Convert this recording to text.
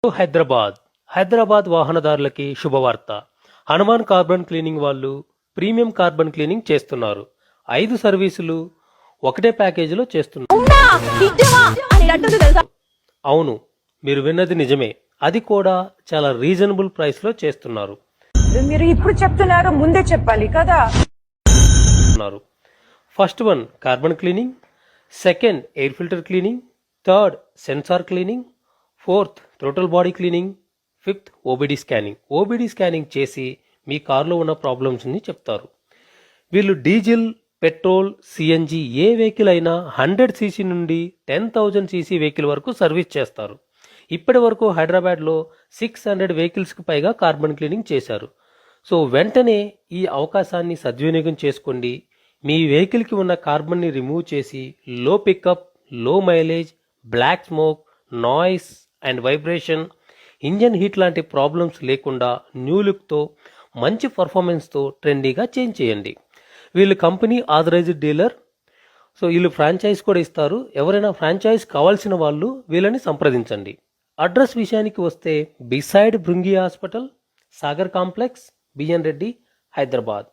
హైదరాబాద్ వాహనదారులకి శుభవార్త. Hanuman carbon cleaning వాళ్ళు premium carbon cleaning చేస్తున్నారు. 5 సర్వీసులు ఒకటే ప్యాకేజీలో చేస్తున్నారు. అవును, మీరు విన్నది నిజమే. అది కూడా చాలా రీజనబుల్ ప్రైస్ లో చేస్తున్నారు. మీరు ఇప్పుడు చెప్తున్నారు, ముందే చెప్పాలి కదా. First one carbon cleaning, second air filter cleaning, third sensor cleaning, fourth throttle body cleaning, fifth OBD scanning. OBD scanning చేసి మీ కార్లో ఉన్న ప్రాబ్లమ్స్ని చెప్తారు. వీళ్ళు డీజిల్, పెట్రోల్, సిఎన్జి ఏ వెహికల్ అయినా 100 సీసీ నుండి 10,000 సీసీ వెహికల్ వరకు సర్వీస్ చేస్తారు. ఇప్పటి వరకు హైదరాబాద్లో 600 వెహికల్స్కి పైగా కార్బన్ క్లీనింగ్ చేశారు. సో వెంటనే ఈ అవకాశాన్ని సద్వినియోగం చేసుకోండి. మీ వెహికల్కి ఉన్న కార్బన్ని రిమూవ్ చేసి low pickup, low mileage, black smoke, noise and vibration, engine heat లాంటి ప్రాబ్లమ్స్ లేకుండా న్యూ లుక్తో మంచి పర్ఫార్మెన్స్తో ట్రెండీగా చేంజ్ చేయండి. వీళ్ళు కంపెనీ ఆథరైజ్డ్ డీలర్. సో వీళ్ళు ఫ్రాంచైజ్ కూడా ఇస్తారు. ఎవరైనా ఫ్రాంచైజ్ కావాల్సిన వాళ్ళు వీళ్ళని సంప్రదించండి. అడ్రస్ విషయానికి వస్తే beside Bhrungi hospital, Sagar complex, BN Reddy, Hyderabad.